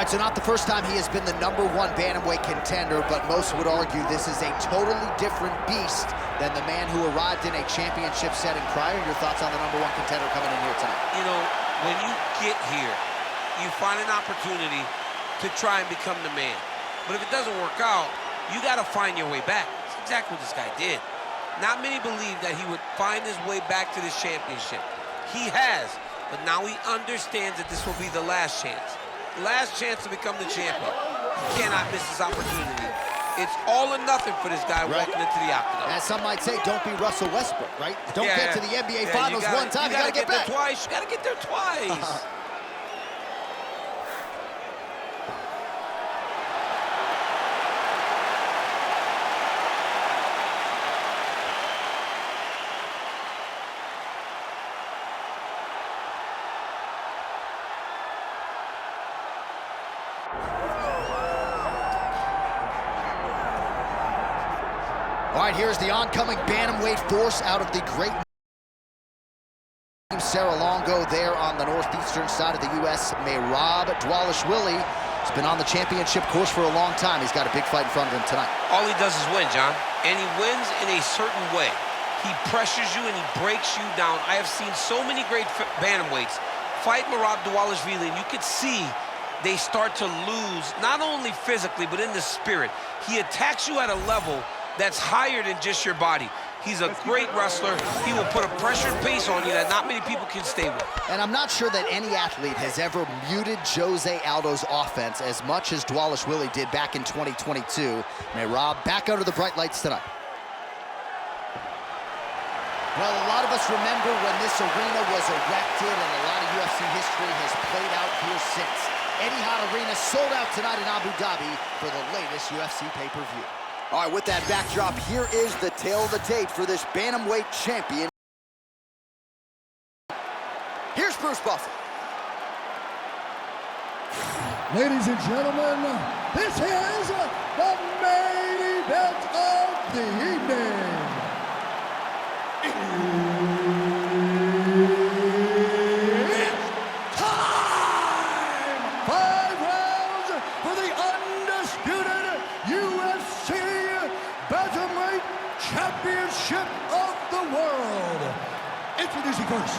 right, so not the first time he has been the #1 bantamweight contender, but most would argue this is a totally different beast than the man who arrived in a championship setting prior. Your thoughts on the #1 contender coming in here tonight? You know, when you get here, you find an opportunity to try and become the man. But if it doesn't work out, you got to find your way back. That's exactly what this guy did. Not many believed that he would find his way back to this championship. He has, but now he understands that this will be the last chance. Last chance to become the champion. He cannot miss this opportunity. It's all or nothing for this guy walking into the octagon. As some might say, don't be Russell Westbrook, right? Don't get to the NBA Finals one time, you gotta get back. There twice. You gotta get there twice. All right, here's the oncoming bantamweight force out of the great Saralongo there on the northeastern side of the U.S. Merab Dvalishvili has been on the championship course for a long time. He's got a big fight in front of him tonight. All he does is win, John, and he wins in a certain way. He pressures you and he breaks you down. I have seen so many great bantamweights fight Merab Dvalishvili, and you could see they start to lose, not only physically, but in the spirit. He attacks you at a level that's higher than just your body. He's a great wrestler. He will put a pressured pace on you that not many people can stay with. And I'm not sure that any athlete has ever muted Jose Aldo's offense as much as Dvalishvili did back in 2022. Merab back under the bright lights tonight. Well, a lot of us remember when this arena was erected, and a lot of UFC history has played out here since. Etihad Arena sold out tonight in Abu Dhabi for the latest UFC pay-per-view. All right, with that backdrop, here is the tale of the tape for this bantamweight champion. Here's Bruce Buffer. Ladies and gentlemen, this is the main event of the evening. It's time! 5 rounds for the undisputed UFC Bantamweight Championship of the world. Introducing first,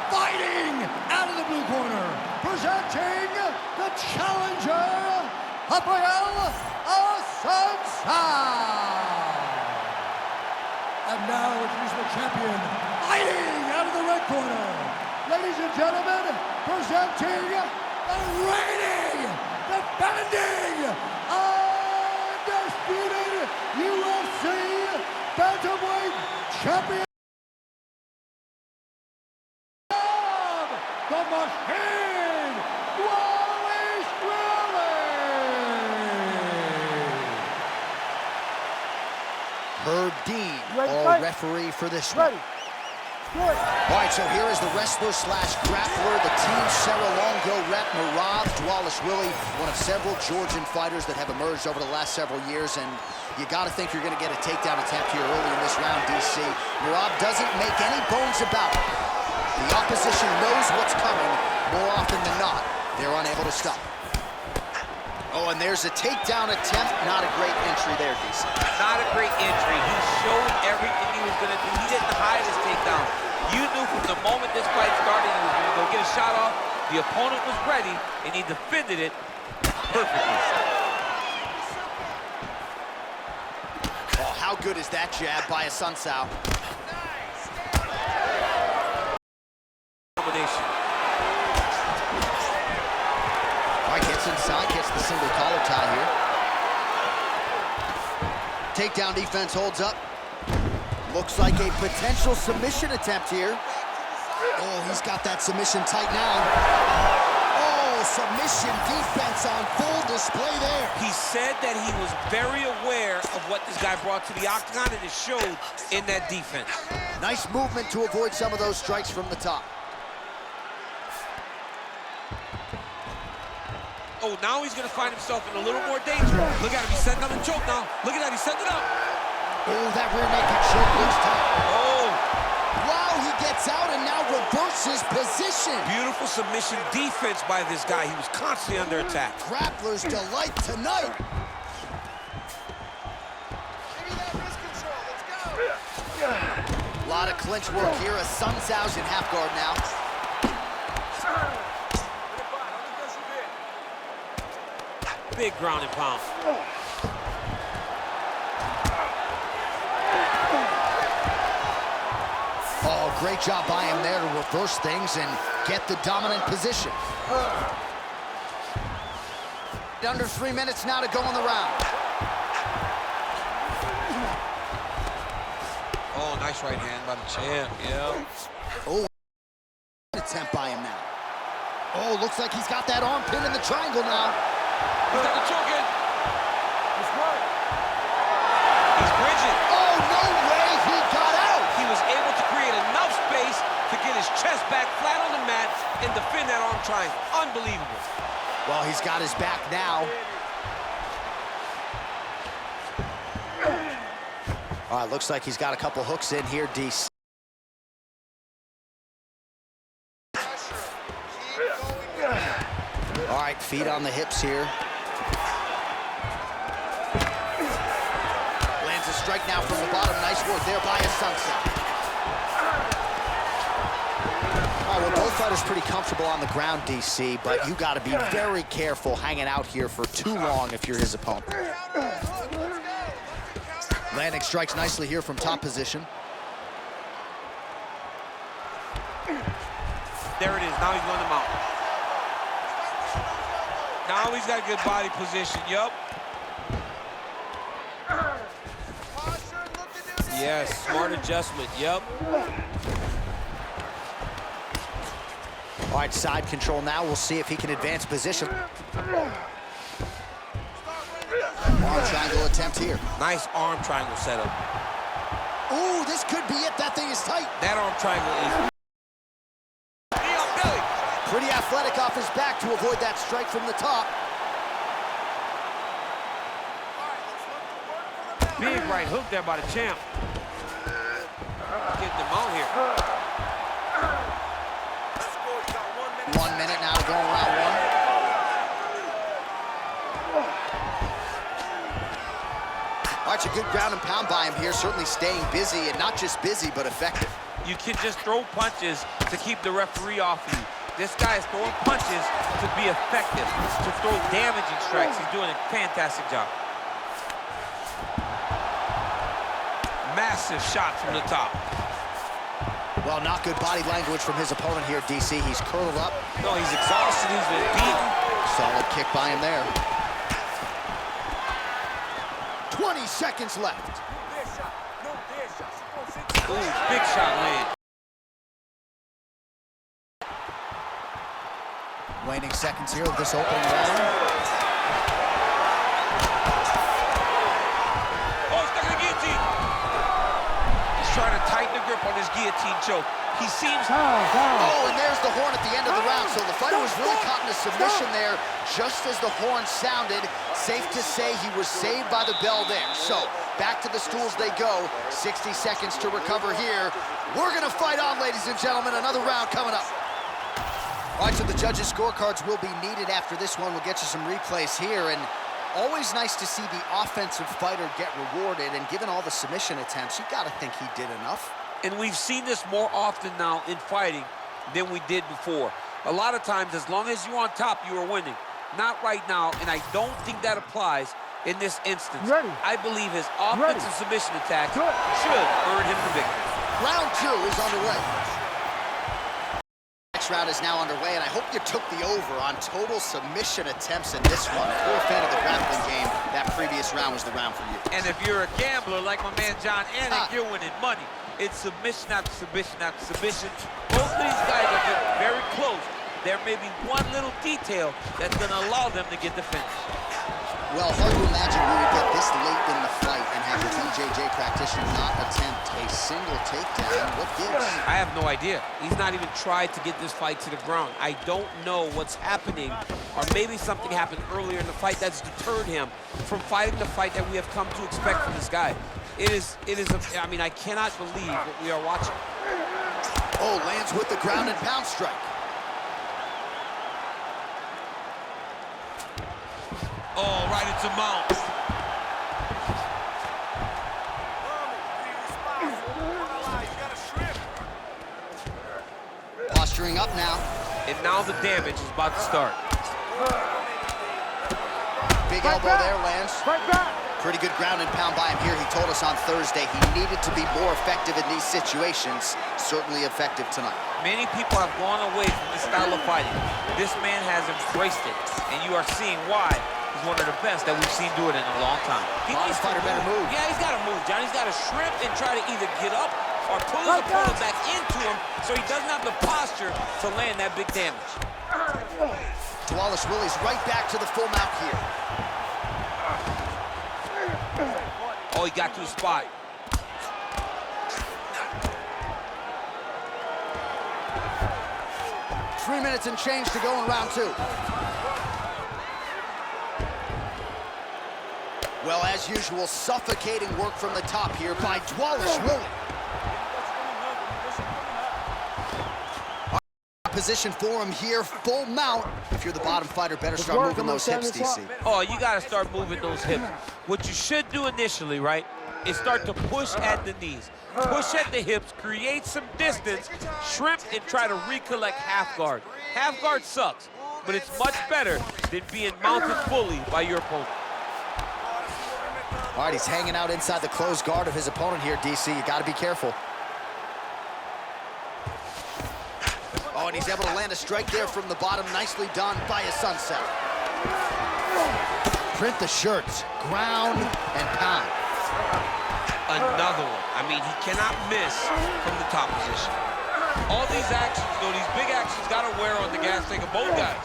fighting out of the blue corner, presenting the challenger, Raphael Assuncao. And now introducing the champion, fighting out of the red corner. Ladies and gentlemen, presenting the reigning, defending, undisputed UFC Bantamweight Champion, the Machine, Dvalishvili. Herb Dean, our referee for this one. All right, so here is the wrestler slash grappler, the Team Saralongo rep, Merab Dvalishvili, one of several Georgian fighters that have emerged over the last several years, and you got to think you're going to get a takedown attempt here early in this round, DC. Merab doesn't make any bones about it. The opposition knows what's coming. More often than not, they're unable to stop. Oh, and there's a takedown attempt. Not a great entry there, DC. Not a great entry. He showed everything he was going to do. He didn't hide his takedown. You knew from the moment this fight started he was going to go get a shot off. The opponent was ready, and he defended it perfectly. Oh, how good is that jab by Assuncao? Combination. All right, gets inside, gets the single collar tie here. Takedown defense holds up. Looks like a potential submission attempt here. Oh, he's got that submission tight now. Oh, submission defense on full display there. He said that he was very aware of what this guy brought to the octagon, and it showed in that defense. Nice movement to avoid some of those strikes from the top. Oh, now he's going to find himself in a little more danger. Look at him, he's setting up the choke now. Look at that, he's setting it up. Oh, that rear naked choke looks tough. Oh. Wow, he gets out and now reverses position. Beautiful submission defense by this guy. He was constantly under attack. Grappler's delight tonight. A lot of clinch work here. Assuncau's in half guard now. Big ground and pound. Oh, great job by him there to reverse things and get the dominant position. Under 3 minutes now to go in the round. Oh, nice right hand by the champ, yeah. Oh, attempt by him now. Oh, looks like he's got that arm pin in the triangle now. He's got the choke in. He's bridging. Oh, no way, he got out. He was able to create enough space to get his chest back flat on the mat and defend that arm triangle. Unbelievable. Well, he's got his back now. All right, looks like he's got a couple hooks in here, DC. All right, feet on the hips here. Lands a strike now from the bottom. Nice work there by Assuncao. All right, well, both fighters pretty comfortable on the ground, DC, but you got to be very careful hanging out here for too long if you're his opponent. Landing strikes nicely here from top position. There it is. Now he's going to mount. Now he's got good body position. Yup. Yes, smart adjustment. Yup. All right, side control now. We'll see if he can advance position. Arm triangle attempt here. Nice arm triangle setup. Ooh, this could be it. That thing is tight. That arm triangle is... belly. Pretty athletic off his back to avoid that strike from the top. Big right hook there by the champ. Getting them out here. 1 minute now to go in round one. All right, a good ground and pound by him here, certainly staying busy, and not just busy, but effective. You can just throw punches to keep the referee off of you. This guy is throwing punches to be effective, to throw damaging strikes. He's doing a fantastic job. Massive shot from the top. Well, not good body language from his opponent here, DC. He's curled up. No, he's exhausted. He's been beaten. Solid kick by him there. 20 seconds left. Ooh, big shot land. Waning seconds here of this opening round. Oh, stuck in the guillotine. He's trying to tighten the grip on his guillotine choke. He seems... Oh, and there's the horn at the end of the round. So the fighter was really caught in a submission there just as the horn sounded. Safe to say he was saved by the bell there. So back to the stools they go. 60 seconds to recover here. We're going to fight on, ladies and gentlemen. Another round coming up. All right, so the judges' scorecards will be needed after this one. We'll get you some replays here. And always nice to see the offensive fighter get rewarded. And given all the submission attempts, you got to think he did enough. And we've seen this more often now in fighting than we did before. A lot of times, as long as you're on top, you are winning. Not right now, and I don't think that applies in this instance. I believe his offensive submission attacks should earn him the victory. Round two is underway. Next round is now underway, and I hope you took the over on total submission attempts in this one. If you're a fan of the grappling game, that previous round was the round for you. And if you're a gambler like my man John Anik, you're winning money. It's submission after submission after submission. Both of these guys are getting very close. There may be one little detail that's going to allow them to get the finish. Well, hard to imagine we would get this late in the fight and have the BJJ practitioner not attempt a single takedown. What gives? I have no idea. He's not even tried to get this fight to the ground. I don't know what's happening, or maybe something happened earlier in the fight that's deterred him from fighting the fight that we have come to expect from this guy. I mean, I cannot believe what we are watching. Oh, lands with the ground and pound strike. Oh, right into mount. Posturing up now. And now the damage is about to start. Big elbow there, lands. Pretty good ground and pound by him here. He told us on Thursday he needed to be more effective in these situations. Certainly effective tonight. Many people have gone away from this style of fighting. This man has embraced it, and you are seeing why he's one of the best that we've seen do it in a long time. He needs to fighter better move. Yeah, he's got to move, John. He's got to shrimp and try to either get up or pull his opponent back into him so he doesn't have the posture to land that big damage. Dvalishvili's right back to the full mount here. Oh, he got to the spot. Three minutes and change to go in round two. Well, as usual, suffocating work from the top here by Dvalishvili. Position for him here, full mount. If you're the bottom fighter, better start moving those hips, DC. Oh, you got to start moving those hips. What you should do initially, right, is start to push at the knees. Push at the hips, create some distance, shrimp, and try to recollect half guard. Half guard sucks, but it's much better than being mounted fully by your opponent. All right, he's hanging out inside the closed guard of his opponent here, DC. You got to be careful. Oh, and he's able to land a strike there from the bottom. Nicely done by Assuncao. Print the shirts, ground and pound. Another one. I mean, he cannot miss from the top position. All these actions, though, these big actions, got to wear on the gas tank of both guys.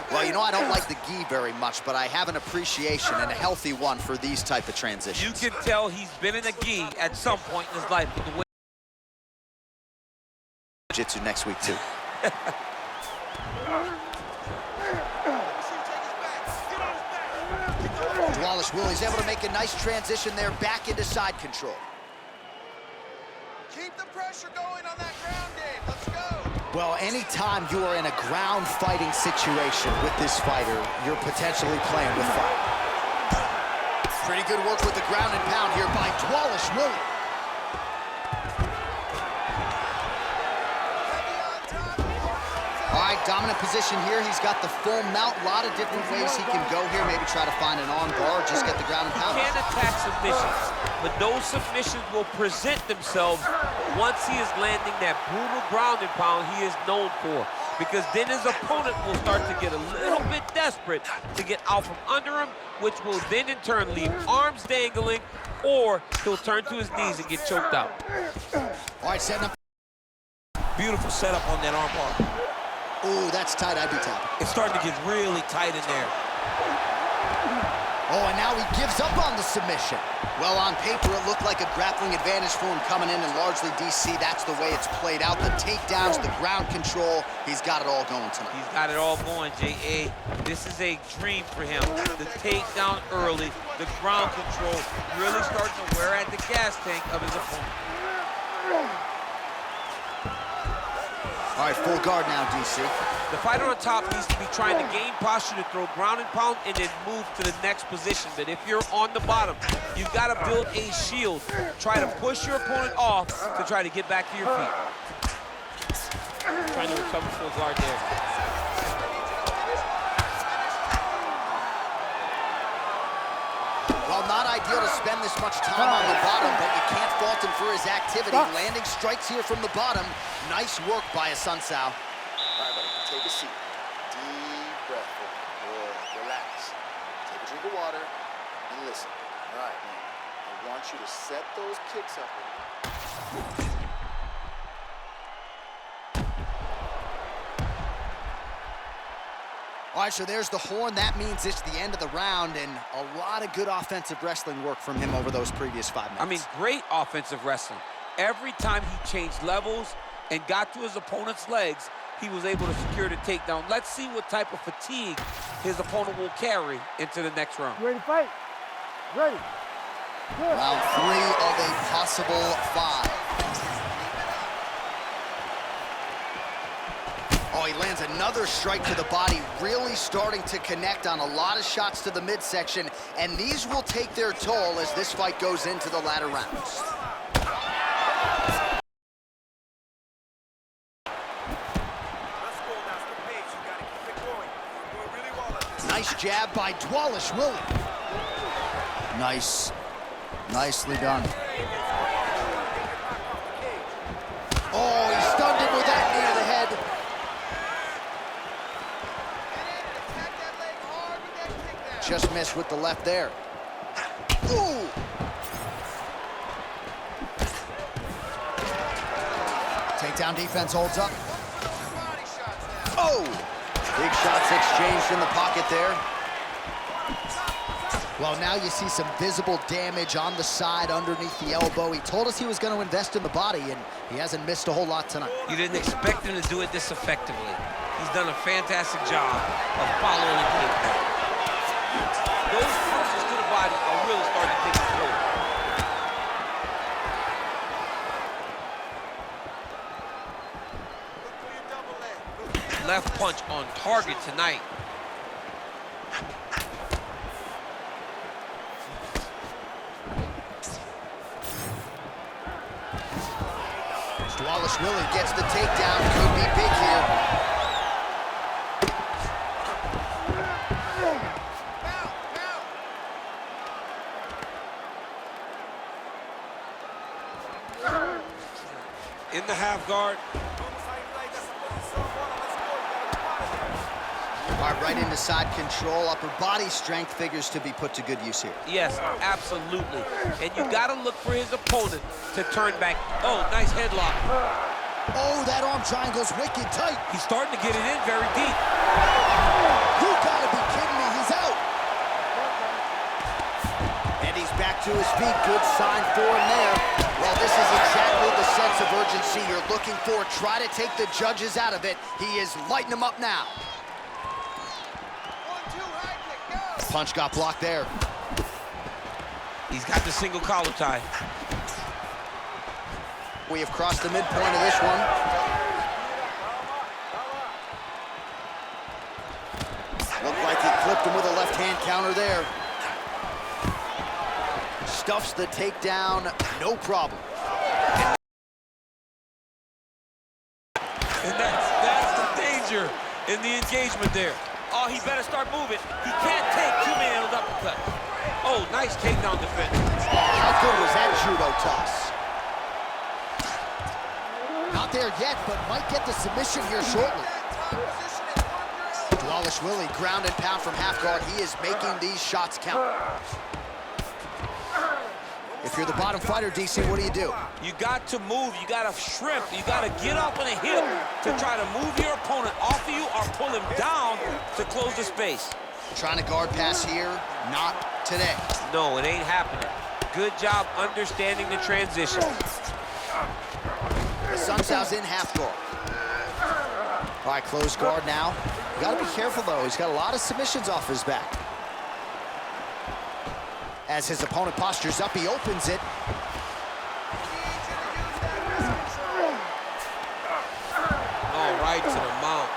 Well, you know, I don't like the gi very much, but I have an appreciation and a healthy one for these type of transitions. You can tell he's been in a gi at some point in his life with the way Jiu-jitsu next week, too. Dvalishvili's able to make a nice transition there back into side control. Keep the pressure going on that ground game. Let's go. Well, anytime you are in a ground fighting situation with this fighter, you're potentially playing with fire. Pretty good work with the ground and pound here by Dvalishvili. All right, dominant position here. He's got the full mount. A lot of different ways he can go here. Maybe try to find an arm bar or just get the ground and pound. He can attack submissions, but those submissions will present themselves once he is landing that brutal ground and pound he is known for. Because then his opponent will start to get a little bit desperate to get out from under him, which will then in turn leave arms dangling, or he'll turn to his knees and get choked out. All right, setting up. Beautiful setup on that arm bar. Ooh, that's tight. I'd be tapping. It's starting to get really tight in there. Oh, and now he gives up on the submission. Well, on paper, it looked like a grappling advantage for him coming in, and largely, DC, that's the way it's played out. The takedowns, the ground control, he's got it all going tonight. He's got it all going, J.A. This is a dream for him. The takedown early, the ground control, really starting to wear at the gas tank of his opponent. All right, full guard now, DC. The fighter on top needs to be trying to gain posture to throw ground and pound and then move to the next position. But if you're on the bottom, you've got to build a shield. Try to push your opponent off to try to get back to your feet. Trying to recover full guard there. Well, not ideal to spend this much time on the bottom, but you can't fault him for his activity. Landing strikes here from the bottom. Nice work by Assuncao. All right, buddy, take a seat. Deep breath, boy. Relax. Take a drink of water and listen. All right, man. I want you to set those kicks up. All right, so there's the horn. That means it's the end of the round, and a lot of good offensive wrestling work from him over those previous 5 minutes. I mean, great offensive wrestling. Every time he changed levels and got to his opponent's legs, he was able to secure the takedown. Let's see what type of fatigue his opponent will carry into the next round. Ready to fight? Ready. Good. Round 3 of a possible 5. he lands another strike to the body, really starting to connect on a lot of shots to the midsection, and these will take their toll as this fight goes into the latter rounds. Nice jab by Dvalishvili. Nicely done. Oh, he stunned him with that knee to the head. Just missed with the left there. Ooh! Takedown defense holds up. Oh! Big shots exchanged in the pocket there. Well, now you see some visible damage on the side underneath the elbow. He told us he was going to invest in the body, and he hasn't missed a whole lot tonight. You didn't expect him to do it this effectively. He's done a fantastic job of following the game plan. Those punches to the body are really starting to take his toll. Left punch on target tonight. Dvalishvili gets the takedown. Could be big here. In the half guard. All right, right into side control. Upper body strength figures to be put to good use here. Yes, absolutely. And you got to look for his opponent to turn back. Oh, nice headlock. Oh, that arm triangle's wicked tight. He's starting to get it in very deep. You gotta be kidding me, he's out. And he's back to his feet. Good sign for him there. Well, this is exactly the sense of urgency you're looking for. Try to take the judges out of it. He is lighting them up now. Punch got blocked there. He's got the single collar tie. We have crossed the midpoint of this one. Looked like he clipped him with a left-hand counter there. Stuffs the takedown, no problem. And that's the danger in the engagement there. Oh, he better start moving. He can't take too many of those uppercuts. Oh, nice takedown defense. How good was that judo toss? Not there yet, but might get the submission here shortly. Dvalishvili, ground and pound from half guard. He is making these shots count. If you're the bottom fighter, DC, what do? You got to move. You got to shrimp. You got to get up on a hip to try to move your opponent off of you or pull him down to close the space. Trying to guard pass here, not today. No, it ain't happening. Good job understanding the transition. Assuncau's in half guard. All right, close guard now. You got to be careful, though. He's got a lot of submissions off his back. As his opponent postures up, he opens it. All right, to the mount.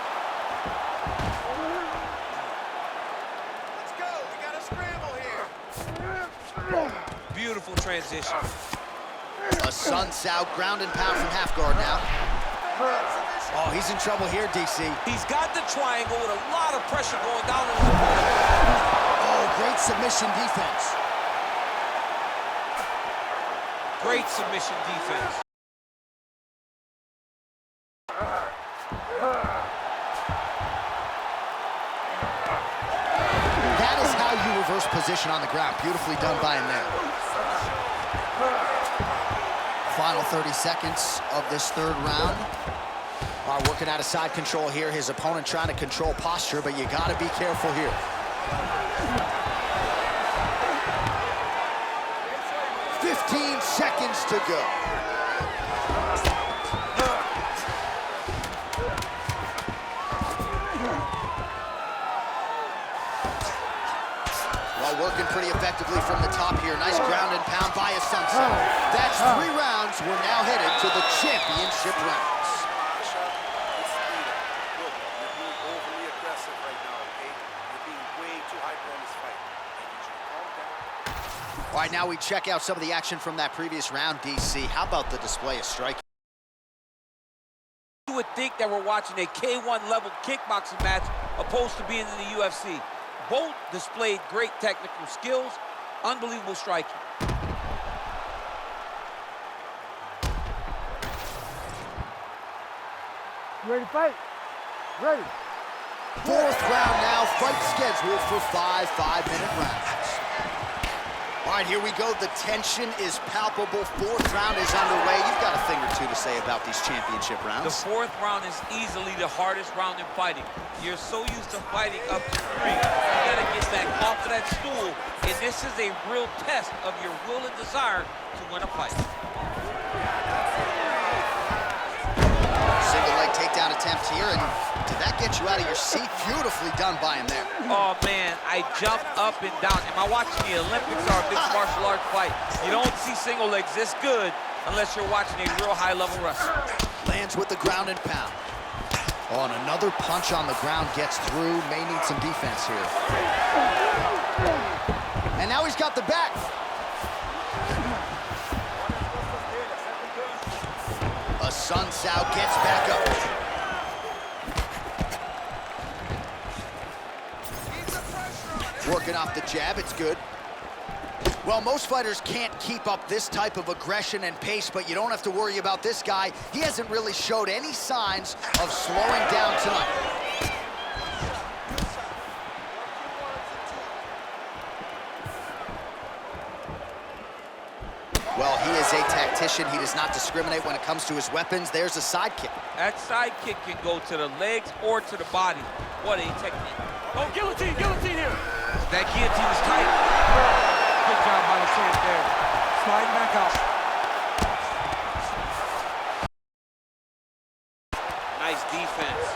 Let's go. We got a scramble here. Beautiful transition. Assuncao, ground and pound from half guard now. Oh, he's in trouble here, DC. He's got the triangle with a lot of pressure going down on his opponent. Oh, great submission defense. Great submission defense. That is how you reverse position on the ground. Beautifully done by him there. Final 30 seconds of this third round. Working out of side control here. His opponent trying to control posture, but you got to be careful here. 15 seconds to go. Well, working pretty effectively from the top here. Nice ground and pound by Assuncao. That's 3 rounds. We're now headed to the championship rounds. right, now we check out some of the action from that previous round, DC. How about the display of striking? You would think that we're watching a K1 level kickboxing match opposed to being in the UFC. Both displayed great technical skills, unbelievable striking. You ready to fight? Ready. Fourth round now, fight scheduled for 5 5-minute rounds. All right, here we go. The tension is palpable. Fourth round is underway. You've got a thing or two to say about these championship rounds. The fourth round is easily the hardest round in fighting. You're so used to fighting up to 3. You gotta get back off of that stool, and this is a real test of your will and desire to win a fight. Single leg takedown attempt here, and did that get you out of your seat? Beautifully done by him there. Oh, man, I jumped up and down. Am I watching the Olympics or a mixed martial arts fight? You don't see single legs this good unless you're watching a real high-level wrestler. Lands with the ground and pound. Oh, and another punch on the ground gets through. May need some defense here. And now he's got the back. Assuncao gets back up. Working off the jab, it's good. Well, most fighters can't keep up this type of aggression and pace, but you don't have to worry about this guy. He hasn't really showed any signs of slowing down tonight. Well, he is a tactician. He does not discriminate when it comes to his weapons. There's a side kick. That side kick can go to the legs or to the body. What a technique. Oh, guillotine, guillotine here. That guillotine is tight. Good job by the champ there. Sliding back out. Nice defense.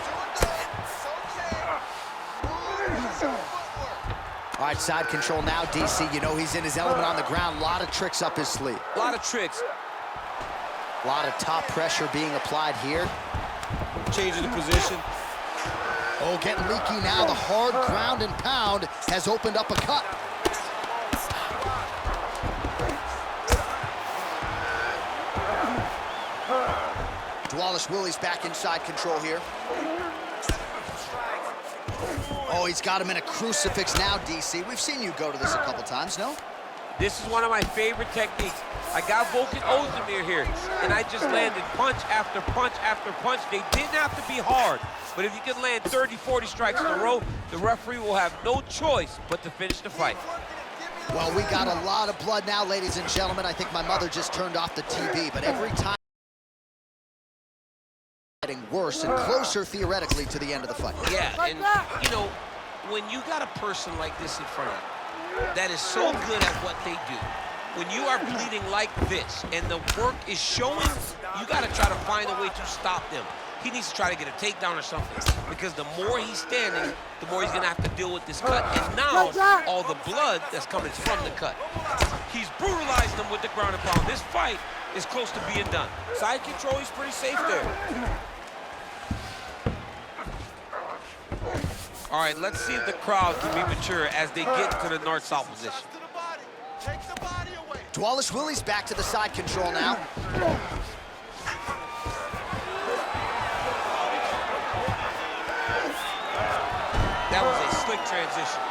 All right, side control now, DC. You know he's in his element on the ground. A lot of tricks up his sleeve. A lot of tricks. A lot of top pressure being applied here. Changing the position. Oh, getting leaky now. The hard ground and pound has opened up a cut. Dvalishvili's back inside control here. Oh, he's got him in a crucifix now, DC. We've seen you go to this a couple times, no? This is one of my favorite techniques. I got Volkan Ozdemir here, and I just landed punch after punch after punch. They didn't have to be hard, but if you can land 30, 40 strikes in a row, the referee will have no choice but to finish the fight. Well, we got a lot of blood now, ladies and gentlemen. I think my mother just turned off the TV, but every time getting worse and closer theoretically to the end of the fight. Yeah, and you know, when you got a person like this in front of you that is so good at what they do, when you are bleeding like this and the work is showing, you got to try to find a way to stop them. He needs to try to get a takedown or something, because the more he's standing, the more he's going to have to deal with this cut, and now all the blood that's coming from the cut. He's brutalized them with the ground and pound. This fight is close to being done. Side control, he's pretty safe there. All right, let's see if the crowd can be mature as they get to the north-south position. Dvalishvili's back to the side control now. That was a slick transition.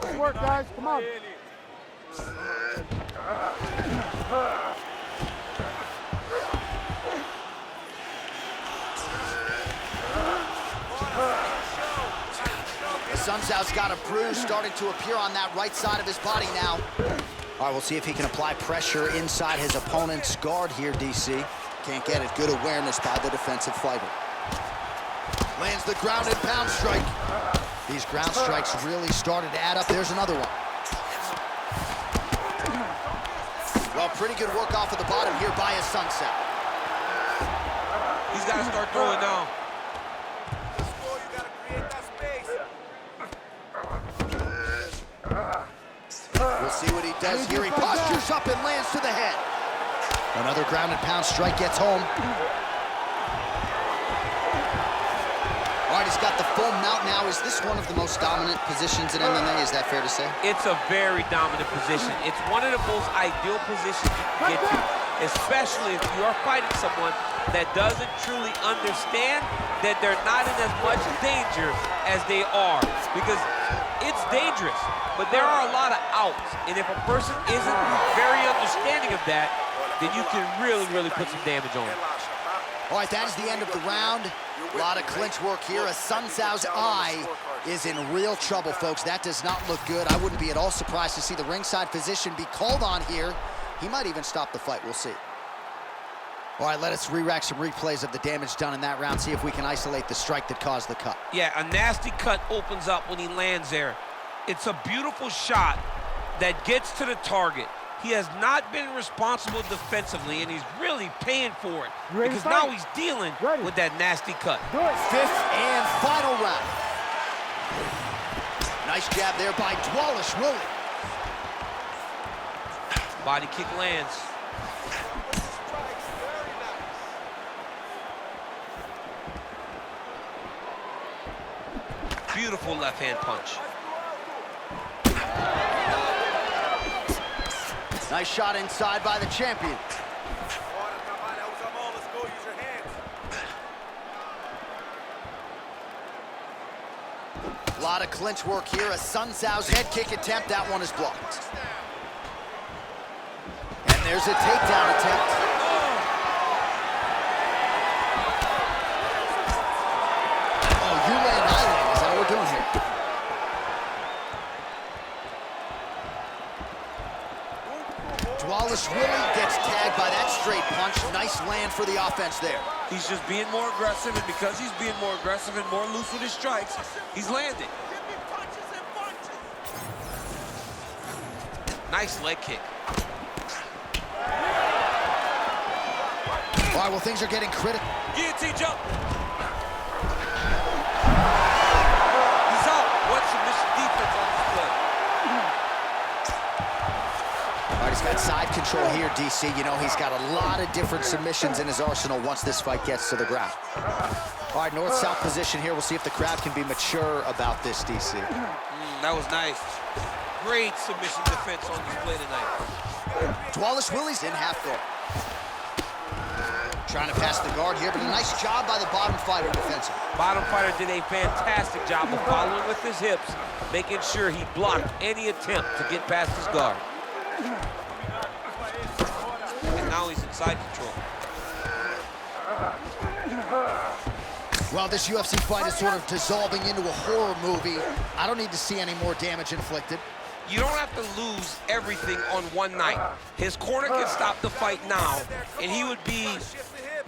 Good work, guys. Come on. Assuncao's got a bruise starting to appear on that right side of his body now. All right, we'll see if he can apply pressure inside his opponent's guard here, DC. Can't get it. Good awareness by the defensive fighter. Lands the ground and pound strike. These ground strikes really started to add up. There's another one. Well, pretty good work off of the bottom here by Assuncao. He's got to start throwing now. We'll see what he does here. He postures up and lands to the head. Another ground and pound strike gets home. All right, he's got the full mount now. Is this one of the most dominant positions in MMA? Is that fair to say? It's a very dominant position. It's one of the most ideal positions you can get to, especially if you are fighting someone that doesn't truly understand that they're not in as much danger as they are. Because it's dangerous, but there are a lot of outs. And if a person isn't very understanding of that, then you can really put some damage on them. All right, that is the end of the round. A lot of clinch work here. Assuncao's eye is in real trouble, folks. That does not look good. I wouldn't be at all surprised to see the ringside physician be called on here. He might even stop the fight. We'll see. All right, let us re-rack some replays of the damage done in that round, see if we can isolate the strike that caused the cut. Yeah, a nasty cut opens up when he lands there. It's a beautiful shot that gets to the target. He has not been responsible defensively, and he's really paying for it. Because now he's dealing with that nasty cut. Fifth and final round. Nice jab there by Dvalishvili. Body kick lands. Beautiful left hand punch. Nice shot inside by the champion. A lot of clinch work here. Assuncao's head kick attempt. That one is blocked. And there's a takedown attempt. Oh, you land, I land. Is that what we're doing here? Dvalishvili gets tagged by that straight punch. Nice land for the offense there. He's just being more aggressive, and because he's being more aggressive and more loose with his strikes, he's landing. Nice leg kick. All right, well, things are getting critical. Guillotine jump. He's out. What submission defense on display. All right, he's got side control here, DC. You know, he's got a lot of different submissions in his arsenal once this fight gets to the ground. All right, north-south position here. We'll see if the crowd can be mature about this, DC. That was nice. Great submission defense on display tonight. Dvalishvili's in half guard. Trying to pass the guard here, but a nice job by the bottom fighter defensively. Bottom fighter did a fantastic job of following with his hips, making sure he blocked any attempt to get past his guard. And now he's in side control. Well, this UFC fight is sort of dissolving into a horror movie. I don't need to see any more damage inflicted. You don't have to lose everything on one night. His corner can stop the fight now, and he would be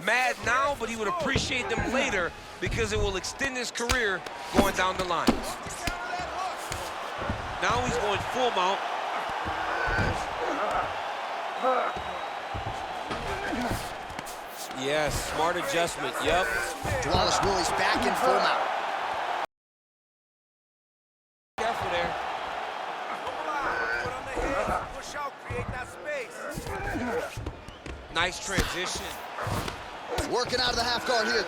mad now, but he would appreciate them later because it will extend his career going down the line. Now he's going full mount. Yes, smart adjustment, yep. Dvalishvili's back in full mount. Careful there. Push out, create that space. Nice transition. Working out of the half guard here.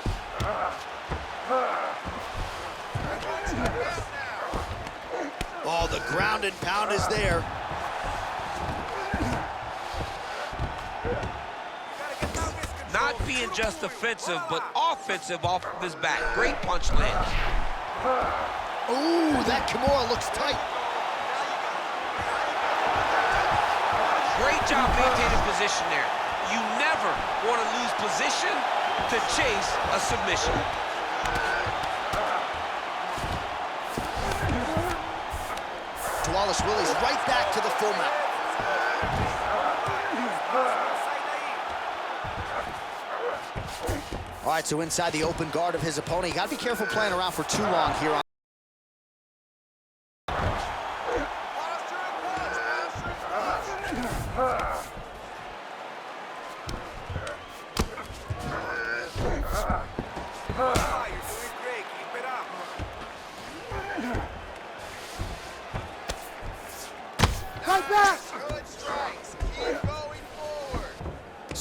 Oh, the ground and pound is there. Not being just offensive, but offensive off of his back. Great punch lands. Ooh, that Kimura looks tight. Great job maintaining position there. You never want to lose position to chase a submission. Dvalishvili's right back to the full mount. All right, so inside the open guard of his opponent, you got to be careful playing around for too long here.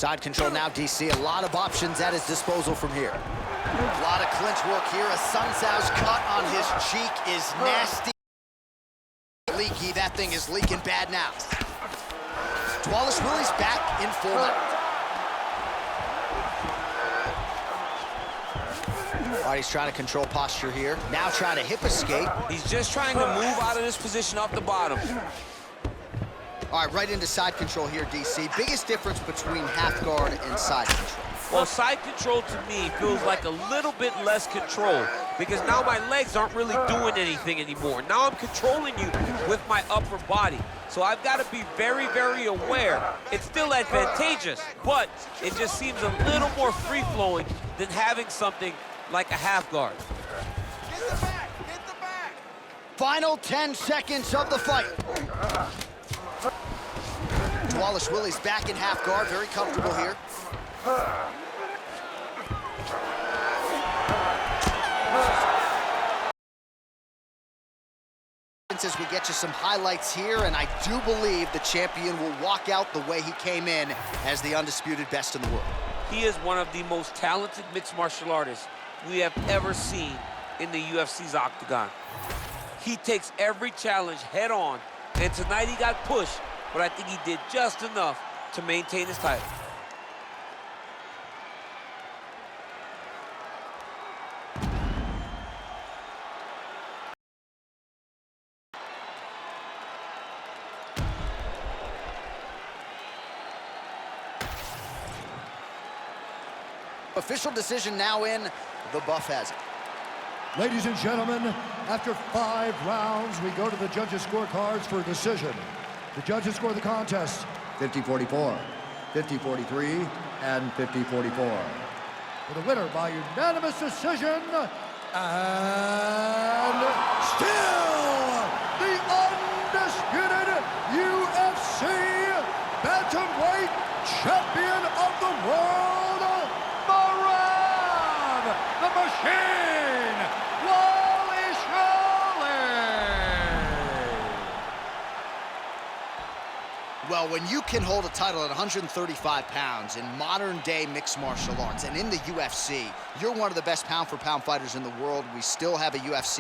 Side control now, DC. A lot of options at his disposal from here. A lot of clinch work here. Assuncao's cut on his cheek is nasty. Leaky, that thing is leaking bad now. Dvalishvili's back in full mount. All right, he's trying to control posture here. Now trying to hip escape. He's just trying to move out of this position up the bottom. All right, right into side control here, DC. Biggest difference between half guard and side control? Well, side control to me feels like a little bit less control because now my legs aren't really doing anything anymore. Now I'm controlling you with my upper body. So I've got to be very, very aware. It's still advantageous, but it just seems a little more free-flowing than having something like a half guard. Get the back! Get the back! Final 10 seconds of the fight. Dvalishvili's back in half guard, very comfortable here. As we get you some highlights here, and I do believe the champion will walk out the way he came in as the undisputed best in the world. He is one of the most talented mixed martial artists we have ever seen in the UFC's octagon. He takes every challenge head on, and tonight he got pushed, but I think he did just enough to maintain his title. Official decision now in, the buff has it. Ladies and gentlemen, after 5 rounds, we go to the judges' scorecards for a decision. The judges score the contest 50-44, 50-43, and 50-44. For the winner by unanimous decision, and still the undisputed UFC bantamweight champion of the world, Merab the Machine Dvalishvili. Well, when you can hold a title at 135 pounds in modern-day mixed martial arts and in the UFC, you're one of the best pound-for-pound fighters in the world. We still have a UFC.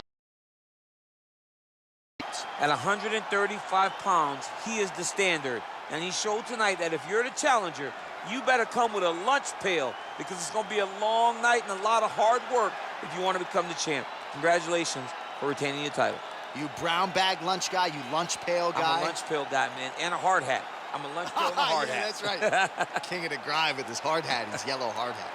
At 135 pounds, he is the standard. And he showed tonight that if you're the challenger, you better come with a lunch pail because it's going to be a long night and a lot of hard work if you want to become the champ. Congratulations for retaining your title. You brown bag lunch guy, you lunch pail guy. I'm a lunch pail guy, man, and a hard hat. I'm a lunch pail and a hard hat. That's right. King of the grind with his hard hat, his yellow hard hat.